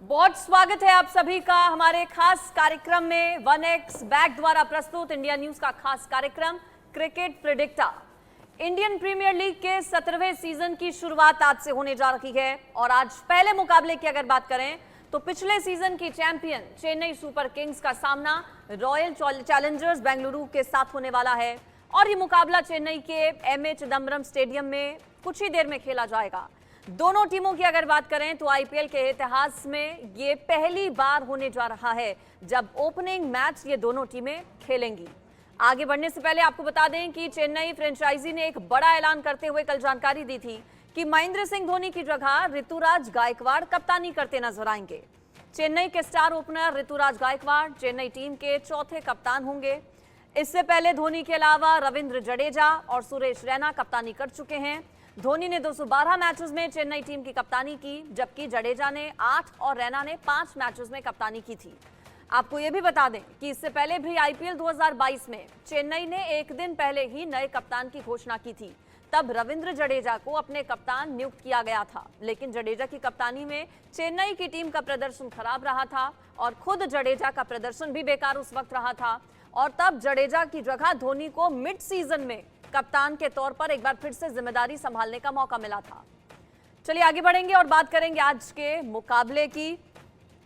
बहुत स्वागत है आप सभी का हमारे खास कार्यक्रम में। 1x बैग द्वारा प्रस्तुत इंडिया न्यूज का खास कार्यक्रम cricket predictor. Indian Premier League के 17वें सीजन की शुरुआत आज से होने जा रही है और आज पहले मुकाबले की अगर बात करें तो पिछले सीजन की चैंपियन चेन्नई सुपर किंग्स का सामना रॉयल चैलेंजर्स बेंगलुरु के साथ होने वाला है और ये मुकाबला चेन्नई के एमए चिदम्बरम स्टेडियम में कुछ ही देर में खेला जाएगा। दोनों टीमों की अगर बात करें तो आईपीएल के इतिहास में ये पहली बार होने जा रहा है जब ओपनिंग मैच ये दोनों टीमें खेलेंगी। आगे बढ़ने से पहले आपको बता दें कि चेन्नई फ्रेंचाइजी ने एक बड़ा ऐलान करते हुए कल जानकारी दी थी कि महेंद्र सिंह धोनी की जगह ऋतुराज गायकवाड़ कप्तानी करते नजर आएंगे। चेन्नई के star opener Ruturaj Gaikwad Chennai team के चौथे कप्तान होंगे। इससे पहले धोनी के अलावा रविंद्र जडेजा और सुरेश रैना कप्तानी कर चुके हैं। धोनी ने 212 मैचेस में चेन्नई टीम की कप्तानी की, जबकि जडेजा ने 8 और रैना ने 5 मैचेस में कप्तानी की थी। आपको यह भी बता दें कि इससे पहले भी आईपीएल 2022 में चेन्नई ने एक दिन पहले ही नए कप्तान की घोषणा की थी। तब रविंद्र जडेजा को अपने कप्तान नियुक्त किया गया था, लेकिन जडेजा की कप्तानी में चेन्नई की टीम का प्रदर्शन खराब रहा था और खुद जडेजा का प्रदर्शन भी बेकार उस वक्त रहा था और तब जडेजा की जगह धोनी को मिड सीजन में कप्तान के तौर पर एक बार फिर से जिम्मेदारी संभालने का मौका मिला था। चलिए आगे बढ़ेंगे और बात करेंगे आज के मुकाबले की,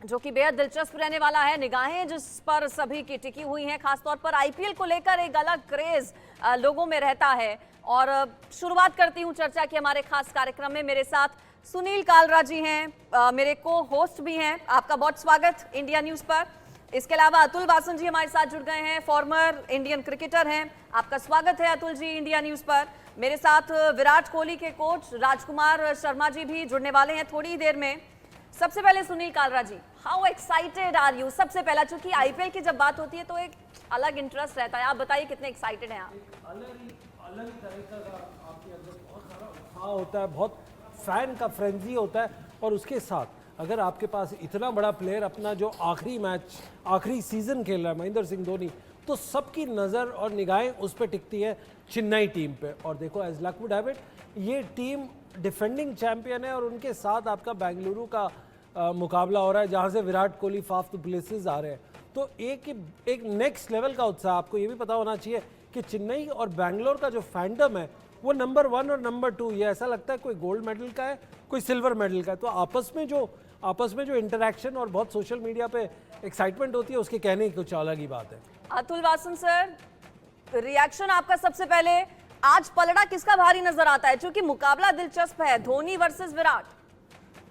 जो कि बेहद दिलचस्प रहने वाला है। निगाहें जिस पर सभी की टिकी हुई हैं, खासतौर पर आईपीएल को लेकर एक अलग क्रेज लोगों में रहता है। और शुरुआत करती हूं चर्चा की हमारे खास कार्यक्रम में। मेरे साथ सुनील कालरा जी हैं, मेरे को होस्ट भी हैं। आपका बहुत स्वागत इंडिया न्यूज पर। इसके अलावा अतुल वासन जी हमारे साथ जुड़ गए हैं, फॉर्मर इंडियन क्रिकेटर हैं। आपका स्वागत है अतुल जी इंडिया न्यूज पर। मेरे साथ विराट कोहली के कोच राजकुमार शर्मा जी भी जुड़ने वाले हैं थोड़ी ही देर में। सबसे पहले सुनील कालरा जी, हाउ एक्साइटेड आर यू? सबसे पहला, चूंकि आईपीएल की जब बात होती है तो एक अलग इंटरेस्ट रहता है, आप बताइए कितने एक्साइटेड हैं आप? अलग तरीका का आपके अंदर बहुत सारा उत्साह होता है, बहुत फैन का फ्रेंजी होता है। और उसके साथ अगर आपके पास इतना बड़ा प्लेयर अपना जो आखिरी मैच आखिरी सीजन खेल रहा है महेंद्र सिंह धोनी, तो सबकी नज़र और निगाहें उस पर टिकती है चेन्नई टीम पे। और देखो as luck would have it, ये टीम डिफेंडिंग चैंपियन है और उनके साथ आपका बेंगलुरु का मुकाबला हो रहा है जहाँ से Virat Kohli Faf du Plessis आ रहे हैं। तो एक नेक्स्ट लेवल का उत्साह। आपको ये भी पता होना चाहिए कि चेन्नई और बैंगलोर का जो फैंडम है वो नंबर 1 और नंबर 2, ये ऐसा लगता है कोई गोल्ड मेडल का है कोई सिल्वर मेडल का है। तो आपस में जो इंटरेक्शन और बहुत सोशल मीडिया पे एक्साइटमेंट होती है, उसके कहने की कुछ अलग ही बात है। अतुल वासन सर, रिएक्शन आपका सबसे पहले। आज पलड़ा किसका भारी नजर आता है, क्योंकि मुकाबला दिलचस्प है, धोनी वर्सेस विराट?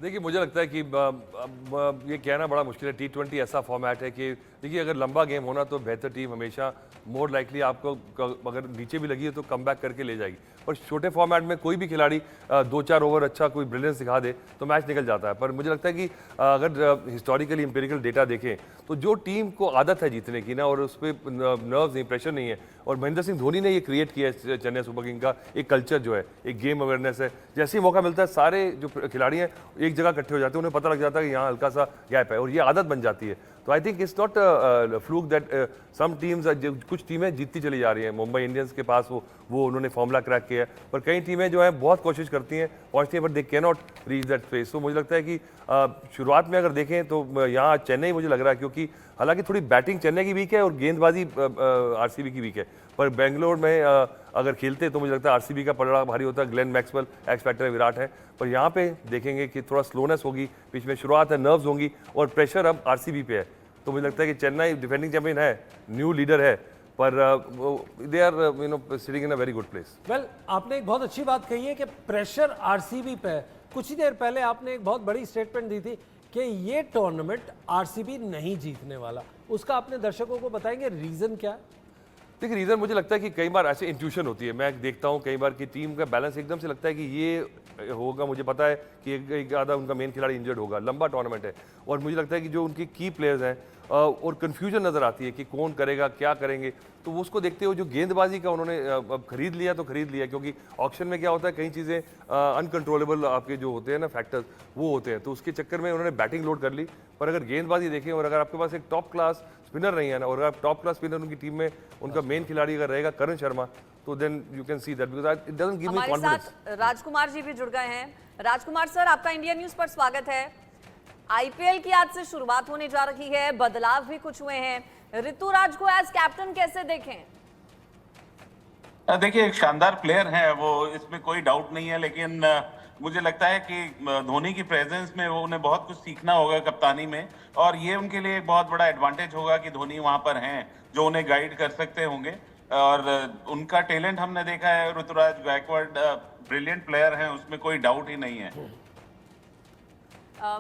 देखिए, मुझे लगता है कि ये कहना बड़ा मुश्किल है। T20 ऐसा फॉर्मेट है कि देखिए, अगर लंबा गेम होना तो बेहतर टीम हमेशा मोर लाइकली आपको अगर नीचे भी लगी है तो कम बैक करके ले जाएगी। और छोटे फॉर्मेट में कोई भी खिलाड़ी 2-4 ओवर अच्छा कोई ब्रिलियंस दिखा दे तो मैच निकल जाता है। पर मुझे लगता है कि अगर हिस्टोरिकली एम्पिरिकल डेटा देखें तो जो टीम को आदत है जीतने की ना, और उस पर नर्व्स नहीं, प्रेशर नहीं है, और महेंद्र सिंह धोनी ने ये क्रिएट किया है चेन्नई सुपर किंग का एक कल्चर जो है, एक गेम अवेयरनेस है। जैसे ही मौका मिलता है सारे जो खिलाड़ी हैं एक जगह इकट्ठे हो जाते हैं, उन्हें पता लग जाता है कि यहाँ हल्का सा गैप है और ये आदत बन जाती है। तो I think it's not fluke that some teams, कुछ टीमें जीतती चली जा रही हैं। मुंबई इंडियंस के पास वो उन्होंने फॉर्मूला क्रैक किया है, पर कई टीमें जो है बहुत कोशिश करती हैं, पहुंचती हैं, but they can not reach that space. तो मुझे लगता है कि शुरुआत में अगर देखें तो यहाँ चेन्नई मुझे लग रहा है, क्योंकि हालांकि थोड़ी बैटिंग चेन्नई की वीक है और गेंदबाजी आरसीबी की वीक है, पर बेंगलोर में अगर खेलते तो मुझे लगता है आरसीबी का पलड़ा भारी होता है। Glenn Maxwell x factor Virat है, पर यहाँ पे देखेंगे कि थोड़ा स्लोनेस होगी, बीच में शुरुआत है, नर्व्स होंगी और प्रेशर अब आरसीबी पे है। तो मुझे लगता है कि चेन्नई डिफेंडिंग चैंपियन है, न्यू लीडर है, पर they are sitting in a very good place. Well, आपने एक बहुत अच्छी बात कही है कि प्रेशर आरसीबी पे है। कुछ ही देर पहले आपने एक बहुत बड़ी स्टेटमेंट दी थी कि ये टूर्नामेंट आरसीबी नहीं जीतने वाला। उसका अपने दर्शकों को बताएंगे रीजन क्या है? देखिए, रीज़न मुझे लगता है कि कई बार ऐसे इंट्यूशन होती है, मैं देखता हूँ कई बार कि टीम का बैलेंस एकदम से लगता है कि ये होगा, मुझे पता है कि एक आधा उनका मेन खिलाड़ी इंजर्ड होगा, लंबा टूर्नामेंट है, और मुझे लगता है कि जो उनके की प्लेयर्स हैं और कन्फ्यूजन नज़र आती है कि कौन करेगा क्या करेंगे, तो वो उसको देखते हुए जो गेंदबाजी का उन्होंने अब खरीद लिया तो खरीद लिया, क्योंकि ऑक्शन में क्या होता है कई चीज़ें अनकंट्रोलेबल आपके जो होते हैं ना फैक्टर्स वो होते हैं, तो उसके चक्कर में उन्होंने बैटिंग लोड कर ली। पर अगर गेंदबाजी देखें और अगर आपके पास एक टॉप क्लास स्पिनर नहीं है ना, और अगर टॉप क्लास स्पिनर उनकी टीम में उनका मेन खिलाड़ी अगर रहेगा करण शर्मा, तो then you can see that because it doesn't give me confidence. हमारे साथ राजकुमार जी भी जुड़ गए हैं। राजकुमार सर, आपका इंडिया न्यूज पर स्वागत है। आईपीएल की आज से शुरुआत होने जा रही है, बदलाव भी कुछ हुए हैं। ऋतुराज को एज कैप्टन कैसे देखें? देखिए, एक शानदार प्लेयर है वो, इसमें कोई डाउट नहीं है, लेकिन मुझे लगता है कि धोनी की प्रेजेंस में वो उन्हें बहुत कुछ सीखना होगा कप्तानी में, और ये उनके लिए एक बहुत बड़ा एडवांटेज होगा कि धोनी वहां पर हैं जो उन्हें गाइड कर सकते होंगे। और उनका टैलेंट हमने देखा है, ऋतुराज गायकवाड ब्रिलियंट प्लेयर हैं, उसमें कोई डाउट ही नहीं है।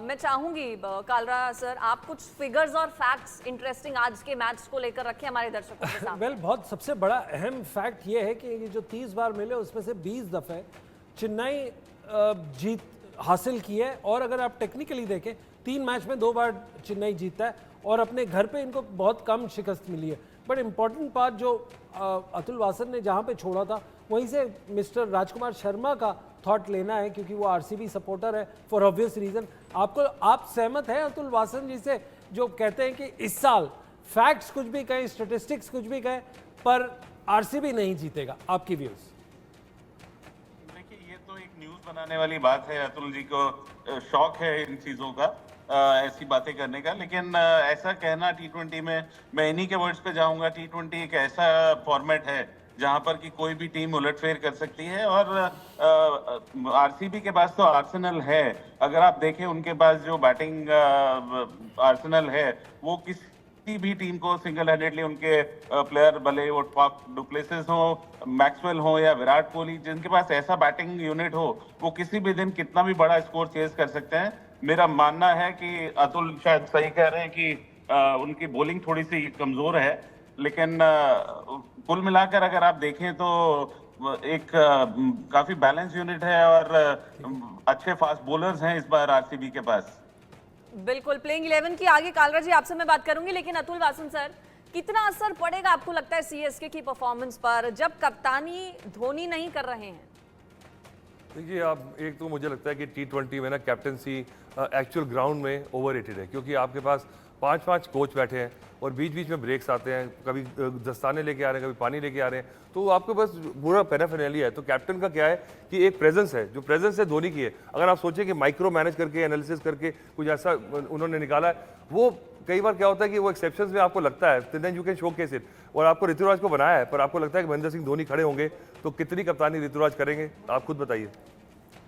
मैं चाहूंगी कालरा सर, आप कुछ फिगर्स और फैक्ट्स इंटरेस्टिंग आज के मैच को लेकर रखें हमारे दर्शकों के सामने। बहुत सबसे बड़ा अहम फैक्ट ये है कि ये जो 30 बार मिले उसमें से 20 दफे चेन्नई जीत हासिल की है, और अगर आप टेक्निकली देखें 3 मैच में 2 बार चेन्नई जीता है, और अपने घर पे इनको बहुत कम शिकस्त मिली है। बट इम्पॉर्टेंट पार्ट जो अतुल वासन ने जहाँ पे छोड़ा था, वहीं से मिस्टर राजकुमार शर्मा का थॉट लेना है, क्योंकि वो आरसीबी सपोर्टर है फॉर ऑब्वियस रीजन। आप सहमत हैं अतुल वासन जी से, जो कहते हैं कि इस साल फैक्ट्स कुछ भी कहें, स्टेटिस्टिक्स कुछ भी कहें, पर आरसीबी नहीं जीतेगा? आपकी व्यूज? देखिए, ये तो एक न्यूज बनाने वाली बात है, अतुल जी को शौक है इन चीजों का, ऐसी बातें करने का, लेकिन ऐसा कहना टी20 में, मैं इन्हीं के वर्ड्स पे जाऊंगा, टी20 एक ऐसा फॉर्मेट है जहां पर कि कोई भी टीम उलटफेर कर सकती है, और आरसीबी के पास तो आर्सेनल है। अगर आप देखें उनके पास जो बैटिंग आर्सेनल है, वो किसी भी टीम को सिंगल हैंडेडली, उनके प्लेयर भले वो टॉप डुप्लेसिस हो, मैक्सवेल हो या विराट कोहली, जिनके पास ऐसा बैटिंग यूनिट हो, वो किसी भी दिन कितना भी बड़ा स्कोर चेज कर सकते हैं। मेरा मानना है कि अतुल शायद सही कह रहे हैं कि उनकी बॉलिंग थोड़ी सी कमजोर है, लेकिन कुल मिलाकर अगर आप देखें तो एक काफी बैलेंस यूनिट है, और अच्छे फास्ट बॉलर्स हैं इस बार आरसीबी के पास। बिल्कुल, प्लेइंग 11 की आगे कालरा जी आपसे मैं बात करूंगी, लेकिन अतुल वासन सर, कितना असर पड़ेगा आपको लगता है सीएसके की परफॉर्मेंस पर जब कप्तानी धोनी नहीं कर रहे हैं? देखिए, आप एक तो मुझे लगता है कि टी20 में ना कैप्टनसी एक्चुअल ग्राउंड में ओवररेटेड है, क्योंकि आपके पास 5-5 कोच बैठे हैं और बीच बीच में ब्रेक्स आते हैं, कभी दस्ताने लेके आ रहे हैं, कभी पानी लेके आ रहे हैं, तो आपके पास पूरा पैराफिनालिया है। तो कैप्टन का क्या है कि एक प्रेजेंस है, जो प्रेजेंस है धोनी की है। अगर आप सोचें कि माइक्रो मैनेज करके, एनालिसिस करके कुछ ऐसा उन्होंने निकाला है, वो कई बार क्या होता है कि वो एक्सेप्शंस में आपको लगता है, then you can showcase it. और आपको ऋतुराज को बनाया है, पर आपको लगता है कि महेंद्र सिंह धोनी खड़े होंगे तो कितनी कप्तानी ऋतुराज करेंगे? आप खुद बताइए।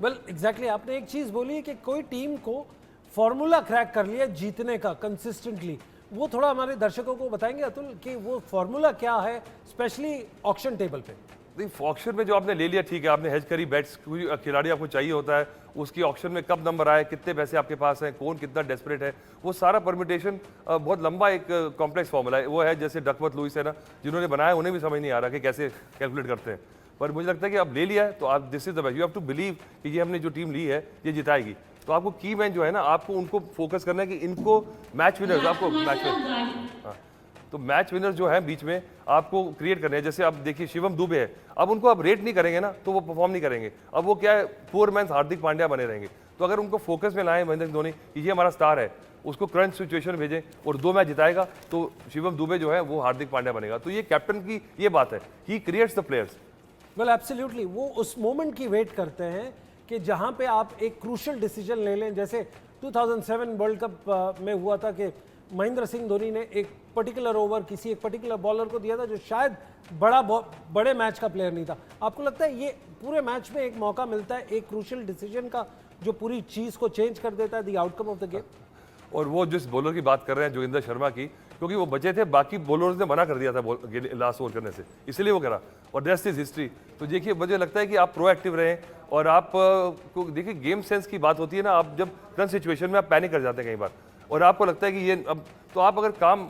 वेल एग्जैक्टली, आपने एक चीज बोली है कि कोई टीम को फॉर्मूला क्रैक कर लिया जीतने का कंसिस्टेंटली, वो थोड़ा हमारे दर्शकों को बताएंगे अतुल कि वो फॉर्मूला क्या है, स्पेशली ऑक्शन टेबल पे? नहीं, ऑक्शन में जो आपने ले लिया ठीक है, आपने हेज करी बेट्स, कोई खिलाड़ी आपको चाहिए होता है, उसकी ऑक्शन में कब नंबर आए, कितने पैसे आपके पास हैं, कौन कितना डेस्परेट है, वो सारा परम्यूटेशन बहुत लंबा एक कॉम्प्लेक्स फॉर्मूला है। वो है जैसे डकवर्थ लुइस है ना, जिन्होंने बनाया उन्हें भी समझ नहीं आ रहा कि कैसे कैलकुलेट करते हैं, पर मुझे लगता है कि आप ले लिया है तो आप this is the best, you have to believe कि ये हमने जो टीम ली है ये जिताएगी। तो आपको की मैन जो है ना, आपको उनको फोकस करना है कि इनको मैच विनर्स, आपको मैच विनर, हाँ, तो मैच विनर्स जो है बीच में आपको क्रिएट करने हैं। जैसे आप देखिए शिवम दुबे है, अब उनको आप रेट नहीं करेंगे ना तो वो परफॉर्म नहीं करेंगे, अब वो क्या है, पुअर मैन हार्दिक पांड्या बने रहेंगे। तो अगर उनको फोकस में लाएं महेंद्र सिंह धोनी कि ये हमारा स्टार है, उसको करंट सिचुएशन में भेजें और 2 मैच जिताएगा, तो शिवम दुबे जो है वो हार्दिक पांड्या बनेगा। तो ये कैप्टन की ये बात है, he creates the players. Well absolutely, वो उस मोमेंट की वेट करते हैं कि जहां पे आप एक क्रूशियल डिसीजन ले लें। जैसे 2007 वर्ल्ड कप में हुआ था कि महेंद्र सिंह धोनी ने एक पर्टिकुलर ओवर किसी एक पर्टिकुलर बॉलर को दिया था जो शायद बड़े मैच का प्लेयर नहीं था। आपको लगता है ये पूरे मैच में एक मौका मिलता है एक क्रूशियल डिसीजन का जो पूरी चीज को चेंज कर देता है, the outcome of the game? और वो जिस बॉलर की बात कर रहे हैं जोगिंदर शर्मा की, क्योंकि वो बचे थे, बाकी बॉलर्स ने मना कर दिया था लास्ट ओवर करने से, इसलिए वो करा, और रेस्ट इज हिस्ट्री। तो देखिए, मुझे लगता है कि आप प्रोएक्टिव रहें, और आप को देखिए गेम सेंस की बात होती है ना, आप जब करंट सिचुएशन में आप पैनिक कर जाते हैं कई बार, और आपको लगता है कि ये अब तो आप अगर काम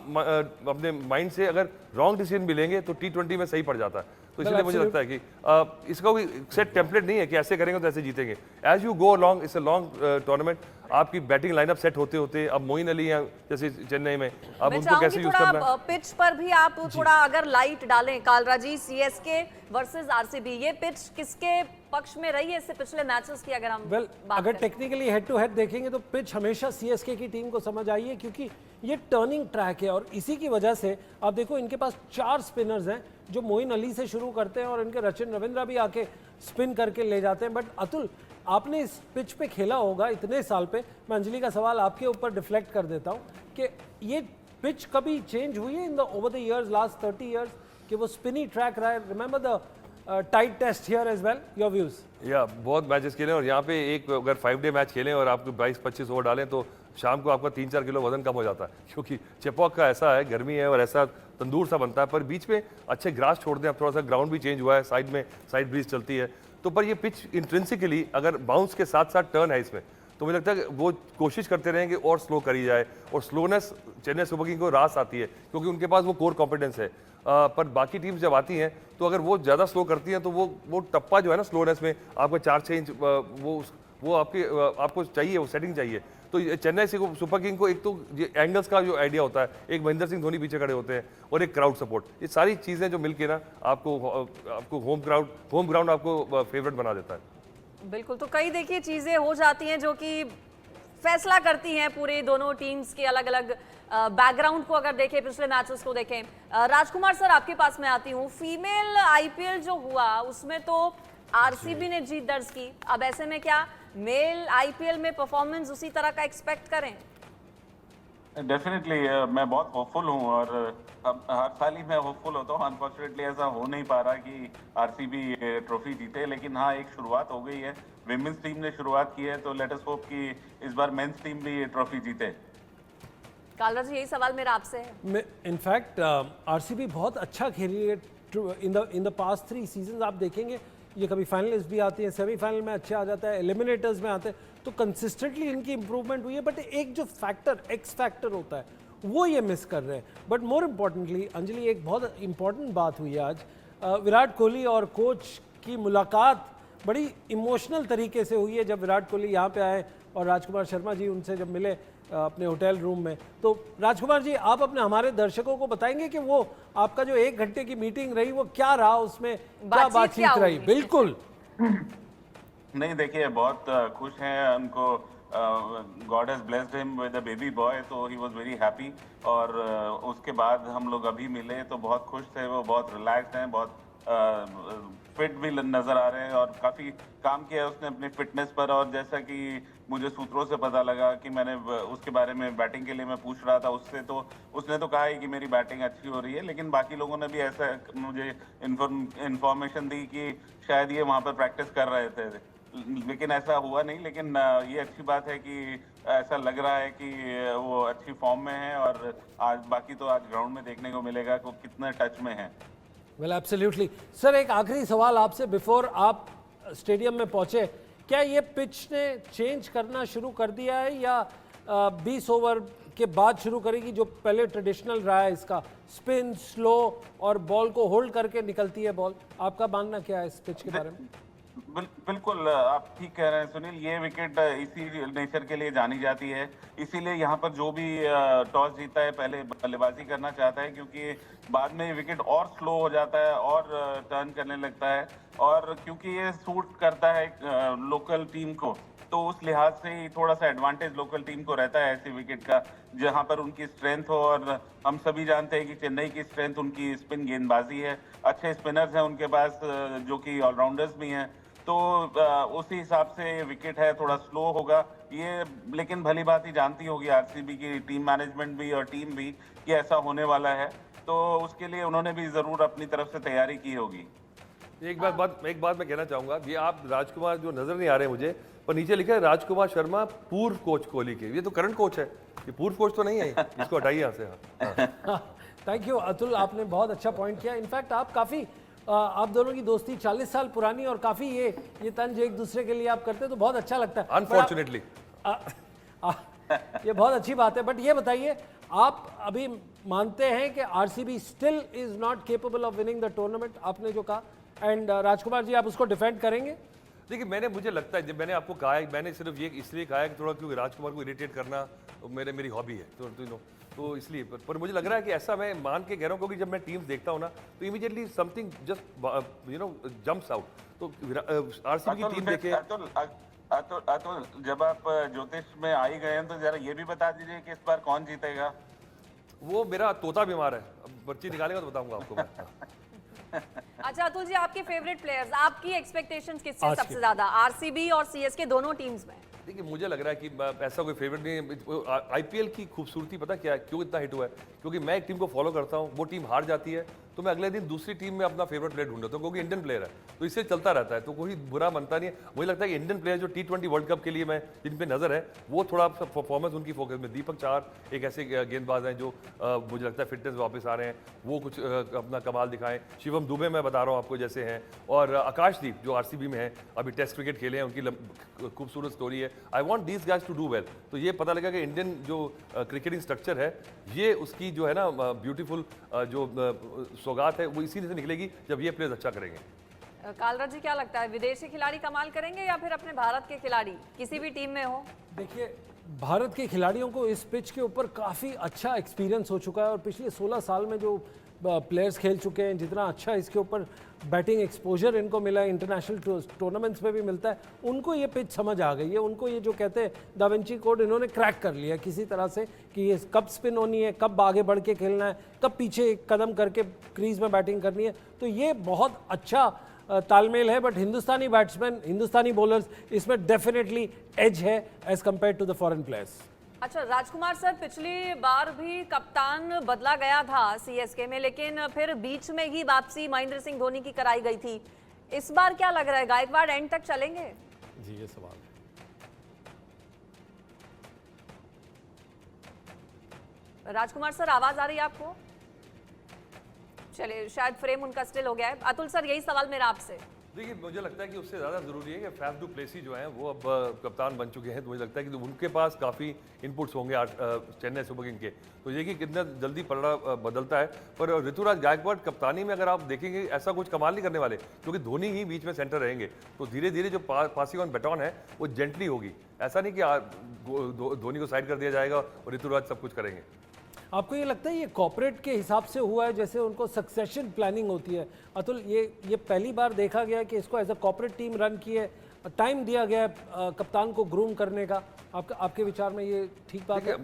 अपने माइंड से अगर रॉन्ग डिसीजन भी लेंगे तो टी20 में सही पड़ जाता है। तो इसलिए मुझे लगता है कि इसका कोई सेट टेम्पलेट नहीं है कि ऐसे करेंगे तो ऐसे जीतेंगे। As you go long, it's a long tournament. आपकी बैटिंग लाइनअप सेट होते होते अब मोइन अली हैं जैसे चेन्नई में, अब उनको कैसे यूज करना है। पिच पर भी आप थोड़ा अगर लाइट डालें कालरा जी, सीएसके वर्सेस आरसीबी, ये पिच किसके पक्ष में रही है इससे पिछले मैचेस की अगर हम अगर टेक्निकली हेड टू हेड देखेंगे तो पिच हमेशा सीएसके की टीम को समझ आई है, क्योंकि ये टर्निंग ट्रैक है, और इसी की वजह से आप देखो इनके पास 4 स्पिनर्स हैं जो मोइन अली से शुरू करते हैं और इनके रचिन रविंद्रा भी आके स्पिन करके ले जाते हैं। बट अतुल, आपने इस पिच पे खेला होगा इतने साल पे, मैं अंजलि का सवाल आपके ऊपर डिफ्लेक्ट कर देता हूँ कि ये पिच कभी चेंज हुई है in the over the years, last 30 years, कि वो स्पिनी ट्रैक रहा है? Remember the tight test here as well, your views? या बहुत मैचेस खेले और यहाँ पे एक अगर 5 डे मैच खेलें और आपको 22-25 ओवर डालें तो शाम को आपका 3-4 किलो वजन कम हो जाता है, क्योंकि चेपॉक का ऐसा है, गर्मी है और ऐसा तंदूर सा बनता है। पर बीच में अच्छे ग्रास छोड़ दें, अब थोड़ा सा ग्राउंड भी चेंज हुआ है, साइड में साइड ब्रीज चलती है, तो पर ये पिच इंट्रिंसिकली अगर बाउंस के साथ साथ टर्न है इसमें, तो मुझे लगता है कि वो कोशिश करते रहें कि और स्लो करी जाए, और स्लोनेस चेन्नई सुपर किंग को रास आती है क्योंकि उनके पास वो कोर कॉम्पिटेंस है। पर बाकी टीम्स जब आती हैं तो अगर वो ज़्यादा स्लो करती हैं तो वो टप्पा जो है ना स्लोनेस में आपको 4-6 इंच वो आपको चाहिए, वो सेटिंग चाहिए। तो चेन्नई सुपर किंग को एक तो ये एंगल्स का जो आइडिया होता है, एक महेंद्र सिंह धोनी पीछे खड़े होते हैं और एक क्राउड सपोर्ट, ये सारी चीज़ें जो मिलके ना आपको होम ग्राउंड आपको फेवरेट बना देता है। बिल्कुल, तो कई देखिए चीजें हो जाती हैं जो कि फैसला करती हैं पूरे दोनों टीम्स के अलग अलग बैकग्राउंड को अगर देखें, पिछले मैचेस को देखें। राजकुमार सर, आपके पास मैं आती हूँ। फीमेल आईपीएल जो हुआ उसमें तो आरसीबी ने जीत दर्ज की, अब ऐसे में क्या मेल आईपीएल में परफॉर्मेंस उसी तरह का एक्सपेक्ट करें? डेफिनेटली मैं बहुत होपफुल हूँ और अब हर साल ही मैं होपफुल होता हूँ। अनफॉर्चुनेटली ऐसा हो नहीं पा रहा कि आरसीबी ट्रॉफी जीते, लेकिन हाँ एक शुरुआत हो गई है, विमेंस टीम ने शुरुआत की है, तो लेट अस होप कि इस बार मेंस टीम भी ट्रॉफी जीते। कालरा जी, यही सवाल मेरा आपसे है। इनफैक्ट आरसीबी बहुत अच्छा खेली है इन द पास्ट 3 सीजन। आप देखेंगे ये कभी फाइनलिस्ट भी आती है, सेमीफाइनल में अच्छे आ जाता है, एलिमिनेटर्स में आते हैं, तो कंसिस्टेंटली इनकी इंप्रूवमेंट हुई है। बट एक जो फैक्टर, एक्स फैक्टर होता है, वो ये मिस कर रहे हैं। बट मोर इम्पॉर्टेंटली अंजलि, एक बहुत इंपॉर्टेंट बात हुई है आज, विराट कोहली और कोच की मुलाकात बड़ी इमोशनल तरीके से हुई है। जब विराट कोहली यहाँ पे आए और राजकुमार शर्मा जी उनसे जब मिले अपने होटल रूम में, तो राजकुमार जी आप अपने हमारे दर्शकों को बताएंगे कि वो आपका जो 1 घंटे की मीटिंग रही वो क्या रहा, उसमें क्या बातचीत रही? बिल्कुल। नहीं देखिए, बहुत खुश हैं उनको, God has blessed him with a baby boy, तो ही वाज वेरी हैप्पी। और उसके बाद हम लोग अभी मिले तो बहुत खुश थे, वो बहुत रिलैक्स्ड हैं, बहुत फिट भी नजर आ रहे हैं और काफी काम किया है उसने अपनी फिटनेस पर। और जैसा कि मुझे सूत्रों से पता लगा कि मैंने उसके बारे में बैटिंग के लिए मैं पूछ रहा था उससे, तो उसने तो कहा ही कि मेरी बैटिंग अच्छी हो रही है, लेकिन बाकी लोगों ने भी ऐसा मुझे इंफॉर्मेशन दी कि शायद ये वहाँ पर प्रैक्टिस कर रहे थे, लेकिन ऐसा हुआ नहीं। लेकिन ये अच्छी बात है कि ऐसा लग रहा है कि वो अच्छी फॉर्म में है, और आज बाकी तो आज ग्राउंड में देखने को मिलेगा कि वो कितने टच में है। वेल एब्सोल्युटली सर, एक आखिरी सवाल आपसे बिफोर आप स्टेडियम में पहुंचे, क्या ये पिच ने चेंज करना शुरू कर दिया है या 20 ओवर के बाद शुरू करेगी, जो पहले ट्रेडिशनल रहा है इसका स्पिन, स्लो और बॉल को होल्ड करके निकलती है बॉल? आपका मानना क्या है इस पिच के बारे में? बिल्कुल आप ठीक कह रहे हैं सुनील, ये विकेट इसी नेचर के लिए जानी जाती है, इसीलिए यहाँ पर जो भी टॉस जीता है पहले बल्लेबाजी करना चाहता है, क्योंकि बाद में विकेट और स्लो हो जाता है और टर्न करने लगता है। और क्योंकि ये सूट करता है लोकल टीम को, तो उस लिहाज से ही थोड़ा सा एडवांटेज लोकल टीम को रहता है ऐसे विकेट का, जहां पर उनकी स्ट्रेंथ हो। और हम सभी जानते हैं कि चेन्नई की स्ट्रेंथ उनकी स्पिन गेंदबाजी है, अच्छे स्पिनर्स हैं उनके पास जो कि ऑलराउंडर्स भी हैं, तो उसी हिसाब से विकेट है, थोड़ा स्लो होगा ये। लेकिन भली बात ही जानती होगी आरसीबी की टीम मैनेजमेंट भी और टीम भी कि ऐसा होने वाला है, तो उसके लिए उन्होंने भी जरूर अपनी तरफ से तैयारी की होगी। एक बात मैं कहना चाहूंगा, ये आप राजकुमार जो नजर नहीं आ रहे मुझे, पर नीचे लिखा है राजकुमार शर्मा पूर्व कोच कोहली के, ये तो करंट कोच है, ये पूर्व कोच तो नहीं है, इसको हटाइए यहाँ से। थैंक यू अतुल, आपने बहुत अच्छा पॉइंट किया। इनफैक्ट आप काफ़ी आप दोनों की दोस्ती 40 साल पुरानी और काफ़ी ये तंज एक दूसरे के लिए आप करते हैं तो बहुत अच्छा लगता है। अनफॉर्चुनेटली ये बहुत अच्छी बात है। बट ये बताइए, आप अभी मानते हैं कि RCB still is not capable of winning the tournament, आपने जो कहा, एंड राजकुमार जी आप उसको डिफेंड करेंगे? देखिए, मुझे लगता है, जब मैंने आपको कहा है, मैंने सिर्फ ये इसलिए कहा है कि थोड़ा क्योंकि राजकुमार को इरिटेट करना मेरी हॉबी है, तो इसलिए। पर मुझे लग रहा है कि ऐसा मैं मान के कह रहा हूँ, क्योंकि जब मैं टीम्स देखता हूँ ना तो immediately something just jumps out. तो आरसीबी की टीम देखे। अतुल, जब आप ज्योतिष में आ ही गए हैं तो जरा ये भी बता दीजिए कि इस बार कौन जीतेगा? वो मेरा तोता बीमार है, अब पर्ची निकालेगा तो बताऊंगा आपको मैं। अच्छा अतुल जी, आपके फेवरेट प्लेयर्स, आपकी एक्सपेक्टेशंस किससे आज सबसे के- ज्यादा, आरसीबी और सीएसके दोनों टीम्स में? देखिए मुझे लग रहा है कि ऐसा कोई फेवरेट नहीं है। आईपीएल की खूबसूरती पता क्या है, क्यों इतना हिट हुआ है? क्योंकि मैं एक टीम को फॉलो करता हूँ, वो टीम हार जाती है तो मैं अगले दिन दूसरी टीम में अपना फेवरेट प्लेयर ढूंढता हूँ, क्योंकि इंडियन प्लेयर है तो इससे चलता रहता है, तो कोई बुरा बनता नहीं है। मुझे लगता है कि इंडियन प्लेयर जो T20 वर्ल्ड कप के लिए मैं जिन पे नजर है, वो थोड़ा परफॉर्मेंस उनकी फोकस में। दीपक चार एक ऐसे गेंदबाज हैं जो मुझे लगता है फिटनेस वापस आ रहे हैं, वो कुछ अपना कमाल दिखाएं। शिवम दुबे मैं बता रहा हूँ आपको जैसे हैं, और आकाशदीप जो आरसीबी में है, अभी टेस्ट क्रिकेट खेले हैं, उनकी खूबसूरत स्टोरी है। I want these guys to do well. तो ये पता लगा कि इंडियन जो क्रिकेटिंग स्ट्रक्चर है, ये उसकी जो है ना ब्यूटीफुल जो सौगात है, वो इसी से निकलेगी जब ये प्लेयर्स अच्छा करेंगे। कालराज जी, क्या लगता है, विदेशी खिलाड़ी कमाल करेंगे या फिर अपने भारत के खिलाड़ी किसी भी टीम में हो? देखिए, भारत के खिलाड़ियों को इस पिच के ऊपर काफ़ी अच्छा एक्सपीरियंस हो चुका है और पिछले 16 साल में जो प्लेयर्स खेल चुके हैं, जितना अच्छा इसके ऊपर बैटिंग एक्सपोजर इनको मिला है, इंटरनेशनल टूर्नामेंट्स में भी मिलता है, उनको ये पिच समझ आ गई है। उनको ये जो कहते हैं दा विंची कोड, इन्होंने क्रैक कर लिया किसी तरह से कि ये कब स्पिन होनी है, कब आगे बढ़ के खेलना है, कब पीछे एक कदम करके क्रीज में बैटिंग करनी है। तो ये बहुत अच्छा तालमेल है। But Hindustani batsman, Hindustani bowlers, इसमें डेफिनेटली एज है as compare to the foreign players. अच्छा राजकुमार सर, पिछली बार भी कप्तान बदला गया था सीएसके में, लेकिन फिर बीच में ही वापसी महेंद्र सिंह धोनी की कराई गई थी। इस बार क्या लग रहा है, गायकवाड़ एंड तक चलेंगे? जी, ये सवाल है। राजकुमार सर, आवाज आ रही है आपको? चलिए, शायद फ्रेम उनका स्टिल हो गया है। अतुल सर, यही सवाल मेरा आपसे। देखिए मुझे लगता है कि उससे ज़्यादा ज़रूरी है कि फैफ डू प्लेसी जो हैं वो अब कप्तान बन चुके हैं, तो मुझे लगता है कि उनके पास काफ़ी इनपुट्स होंगे चेन्नई सुपर किंग के। तो ये कि कितना जल्दी पलड़ा बदलता है। पर ऋतुराज गायकवाड़ कप्तानी में अगर आप देखेंगे, ऐसा कुछ कमाल नहीं करने वाले, क्योंकि धोनी ही बीच में सेंटर रहेंगे। तो धीरे धीरे जो पासिंग ऑन बैटॉन है वो जेंटली होगी। ऐसा नहीं कि धोनी को साइड कर दिया जाएगा और ऋतुराज सब कुछ करेंगे। आपको ये लगता है ये कॉर्पोरेट के हिसाब से हुआ है, जैसे उनको सक्सेशन प्लानिंग होती है? अतुल, ये पहली बार देखा गया है कि इसको as a corporate team run की है, टाइम दिया गया है कप्तान को ग्रूम करने का। आपके विचार में ये ठीक बात है?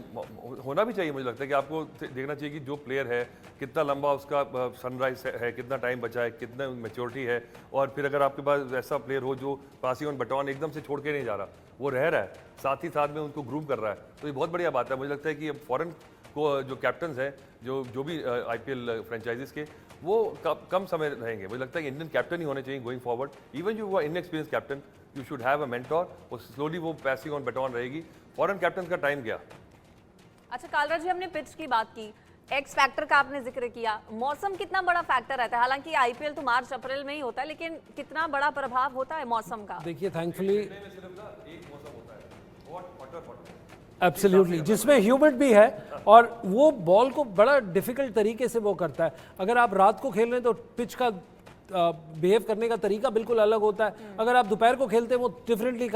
होना भी चाहिए। मुझे लगता है कि आपको देखना चाहिए कि जो प्लेयर है कितना लंबा उसका सनराइज है, कितना टाइम बचा है, कितना मैच्योरिटी है, और फिर अगर आपके पास ऐसा प्लेयर हो जो पासिंग ऑन बैटॉन एकदम से छोड़ के नहीं जा रहा, वो रह रहा है, साथ ही साथ में उनको ग्रूम कर रहा है, तो ये बहुत बढ़िया बात है। मुझे लगता है कि अब फॉरेन को जो कैप्टन्स हैं, जो भी आईपीएल फ्रेंचाइजीज के, वो कम समय रहेंगे। मुझे लगता है कि इंडियन कैप्टन ही होने चाहिए गोइंग फॉरवर्ड। इवन जो वो inexperience captain, you should have a mentor, और स्लोली वो पैसिंग ऑन बैटॉन रहेगी। फॉरेन कैप्टन का टाइम गया। अच्छा कालराज जी, हमने पिच की बात की, एक्स फैक्टर का आपने जिक्र किया, मौसम कितना बड़ा फैक्टर रहता है? हालांकि आईपीएल तो मार्च अप्रैल में ही होता है, लेकिन कितना बड़ा प्रभाव होता है मौसम का? देखिए, थैंकफुली सिर्फ ना एक मौसम होता है, हॉट, एब्सोल्युटली, जिसमें ह्यूमिड भी है, और वो बॉल को बड़ा डिफिकल्ट तरीके से वो करता है। अगर आप रात को खेल रहे हैं तो पिच का बिहेव करने का तरीका बिल्कुल अलग होता है। अगर आप दोपहर को खेलते हैं वो डिफरेंटली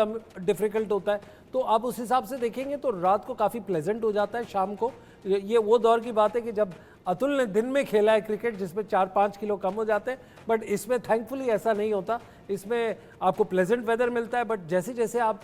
डिफिकल्ट होता है। तो आप उस हिसाब से देखेंगे तो रात को काफ़ी प्लेजेंट हो जाता है, शाम को। ये वो दौर की बात है कि जब अतुल ने दिन में खेला है क्रिकेट, जिसमें 4-5 किलो कम हो जाते हैं, बट इसमें थैंकफुली ऐसा नहीं होता। इसमें आपको प्लेजेंट वेदर मिलता है, बट जैसे जैसे आप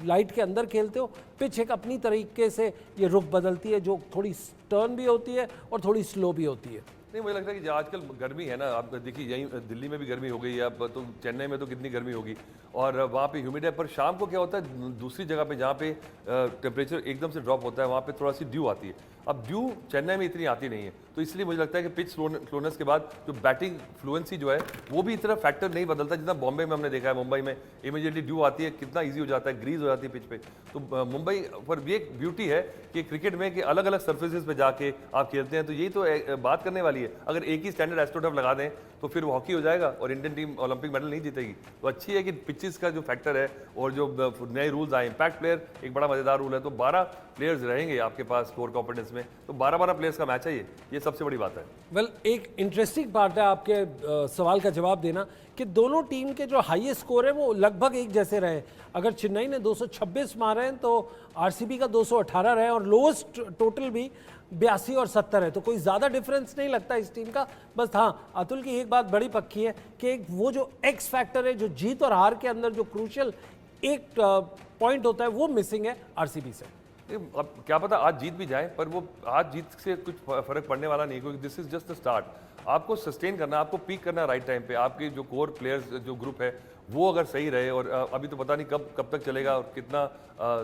लाइट के अंदर खेलते हो, पिच एक अपनी तरीके से ये रुख बदलती है, जो थोड़ी टर्न भी होती है और थोड़ी स्लो भी होती है। नहीं, मुझे लगता है कि आजकल गर्मी है ना, आप देखिए यहीं दिल्ली में भी गर्मी हो गई है, अब तो चेन्नई में तो कितनी गर्मी होगी, और वहाँ पे ह्यूमिड है। पर शाम को क्या होता है, दूसरी जगह पे जहाँ पे टेम्परेचर एकदम से ड्रॉप होता है, वहाँ पे थोड़ा सी ड्यू आती है। अब ड्यू चेन्नई में इतनी आती नहीं है, तो इसलिए मुझे लगता है कि पिच स्लोनेस के बाद जो बैटिंग फ्लुएंसी जो है वो भी इतना फैक्टर नहीं बदलता जितना बॉम्बे में हमने देखा है। मुंबई में इमीडिएटली ड्यू आती है, कितना ईजी हो जाता है, ग्रीज हो जाती है पिच पे। तो मुंबई पर ये एक ब्यूटी है कि क्रिकेट में कि अलग अलग सर्फेसेस पे जाके आप खेलते हैं, तो यही तो बात करने वाली है। अगर एक ही स्टैंडर्ड एस्ट्रोटर्फ लगा दें तो फिर वो हॉकी हो जाएगा और इंडियन टीम ओलंपिक मेडल नहीं जीतेगी। तो अच्छी है कि पिचेस का जो फैक्टर है और जो नए रूल्स आए, इम्पैक्ट प्लेयर एक बड़ा मजेदार रूल है, तो 12 प्लेयर्स रहेंगे आपके पास कोर कॉम्पिटेंस में, तो 12 प्लेयर्स का मैच है ये सबसे बड़ी बात है। वेल, एक इंटरेस्टिंग पार्ट है आपके सवाल का जवाब देना कि दोनों टीम के जो हाईएस्ट स्कोर है वो लगभग एक जैसे रहे। अगर चेन्नई ने 226 मारे हैं तो आरसीबी का 218 रहे, और लोएस्ट टोटल भी 82 और 70 है, तो कोई ज़्यादा डिफरेंस नहीं लगता इस टीम का। बस हाँ, अतुल की एक बात बड़ी पक्की है कि वो जो एक्स फैक्टर है, जो जीत और हार के अंदर जो क्रूशियल एक पॉइंट होता है, वो मिसिंग है आरसीबी से। अब क्या पता आज जीत भी जाए, पर वो आज जीत से कुछ फर्क पड़ने वाला नहीं है, क्योंकि this is just the start. आपको सस्टेन करना, आपको पीक करना राइट टाइम पे। आपके जो कोर प्लेयर्स जो ग्रुप है वो अगर सही रहे, और अभी तो पता नहीं कब तक चलेगा और कितना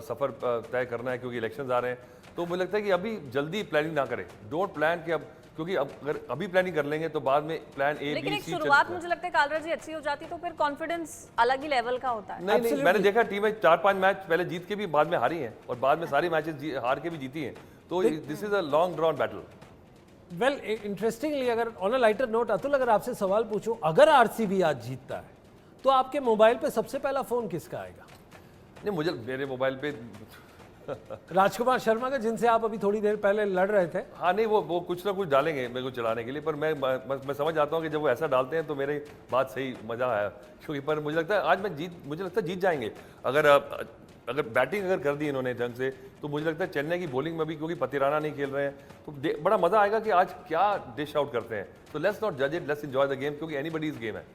सफ़र तय करना है, क्योंकि इलेक्शंस आ रहे हैं। तो मुझे लगता है कि अभी जल्दी प्लानिंग ना करें, डोंट प्लान कि अब, क्योंकि अब अगर अभी प्लानिंग कर लेंगे तो बाद में प्लान ए लेकिन बी एक सी शुरुआत मुझे लगता है कालरा जी अच्छी हो जाती तो फिर कॉन्फिडेंस अलग ही लेवल का होता है। नहीं, मैंने देखा टीमें 4-5 मैच पहले जीत के भी बाद में हारी हैं, और बाद में सारी मैचेस हार के भी जीती हैं। तो this is a long drawn battle. Well interestingly, अगर on a lighter note Atul, अगर आपसे सवाल पूछूं, अगर आरसीबी आज जीतता है तो आपके मोबाइल पे सबसे पहला फोन किसका आएगा? नहीं, मुझे मेरे मोबाइल पे राजकुमार शर्मा का, जिनसे आप अभी थोड़ी देर पहले लड़ रहे थे। हाँ नहीं, वो कुछ ना कुछ डालेंगे मेरे को चलाने के लिए, पर मैं समझ आता हूँ कि जब वो ऐसा डालते हैं तो मेरे बात सही मजा आया, क्योंकि पर मुझे लगता है आज मुझे लगता है जीत जाएंगे। अगर बैटिंग अगर कर दी इन्होंने ढंग से, तो मुझे लगता है चेन्नई की बॉलिंग में भी, क्योंकि पतिराना नहीं खेल रहे हैं, तो बड़ा मजा आएगा कि आज क्या डिश आउट करते हैं। तो लेट्स नॉट जज it, let's enjoy the game, क्योंकि एनीबडीज गेम है।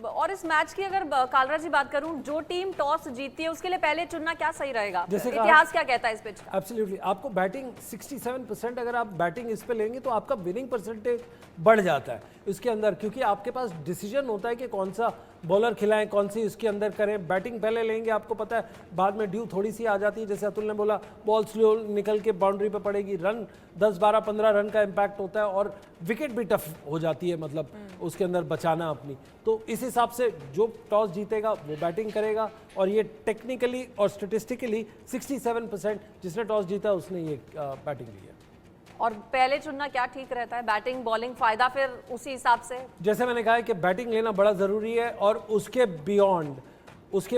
और इस मैच की अगर कालरा जी बात करूं, जो टीम टॉस जीतती है उसके लिए पहले चुनना क्या सही रहेगा? इतिहास क्या कहता है इस पिच का? एब्सोल्युटली, आपको बैटिंग 67%, अगर आप बैटिंग इस पे लेंगे तो आपका विनिंग परसेंटेज बढ़ जाता है इसके अंदर, क्योंकि आपके पास डिसीजन होता है कि कौन सा बॉलर खिलाएं, कौन सी इसके अंदर करें। बैटिंग पहले लेंगे, आपको पता है बाद में ड्यू थोड़ी सी आ जाती है, जैसे अतुल ने बोला बॉल स्लो निकल के बाउंड्री पे पड़ेगी, रन 10, 12, 15 रन का इम्पैक्ट होता है, और विकेट भी टफ हो जाती है, मतलब उसके अंदर बचाना अपनी। तो इस हिसाब से जो टॉस जीतेगा वो बैटिंग करेगा, और ये टेक्निकली और स्टेटिस्टिकली 67% जिसने टॉस जीता उसने ये बैटिंग ली है। और पहले चुनना क्या ठीक रहता है? बैटिंग, बॉलिंग, फायदा फिर उसी हिसाब से? जैसे मैंने कहा है कि बैटिंग लेना बड़ा ज़रूरी है, और उसके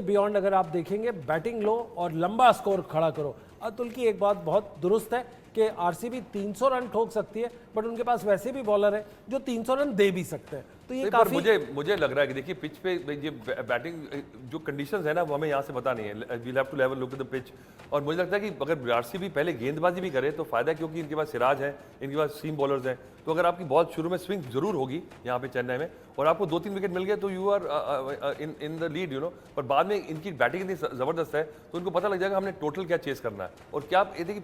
बियॉन्ड अगर आप देखेंगे, बैटिंग लो और लंबा स्कोर खड़ा करो। अतुल की एक बात बहुत दुरुस्त है कि आरसीबी 300 रन ठोक सकती है, बट उनके पास वैसे भी बॉलर है जो 300 रन दे भी सकते हैं। तो ये काफी, मुझे लग रहा है कि देखिए पिच पे ये बैटिंग जो कंडीशंस है ना, वो हमें यहाँ से पता नहीं है। We'll have to level look at the pitch. और मुझे लगता है कि अगर आरसीबी पहले गेंदबाजी भी करे तो फायदा है, क्योंकि इनके पास सिराज है, इनके पास सीम बॉलर्स हैं। तो अगर आपकी बॉल शुरू में स्विंग जरूर होगी यहाँ पे चेन्नई में, और आपको 2-3 विकेट मिल गए तो you are in the lead, you know. पर बाद में इनकी बैटिंग इतनी जबरदस्त है तो उनको पता लग जाएगा हमने टोटल क्या चेस करना है। और क्या आप ये देखिए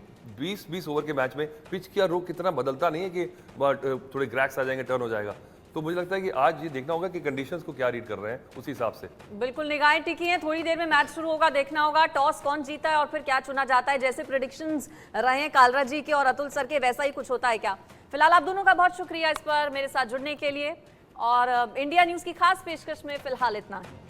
20 ओवर के मैच में पिच का रुख कितना बदलता नहीं है कि थोड़े क्रैक्स आ जाएंगे, टर्न हो जाएगा। तो मुझे लगता है कि आज ये देखना होगा कि कंडीशंस को क्या रीड कर रहे हैं, उसी हिसाब से। बिल्कुल, निगाहें टिकी हैं, थोड़ी देर में मैच शुरू होगा, देखना होगा टॉस कौन जीता है और फिर क्या चुना जाता है। जैसे प्रेडिक्शंस रहे हैं कालरा जी के और अतुल सर के, वैसा ही कुछ होता है क्या? फिलहाल आप दोनों का बहुत शुक्रिया इस पर मेरे साथ जुड़ने के लिए, और इंडिया न्यूज की खास पेशकश में फिलहाल इतना है।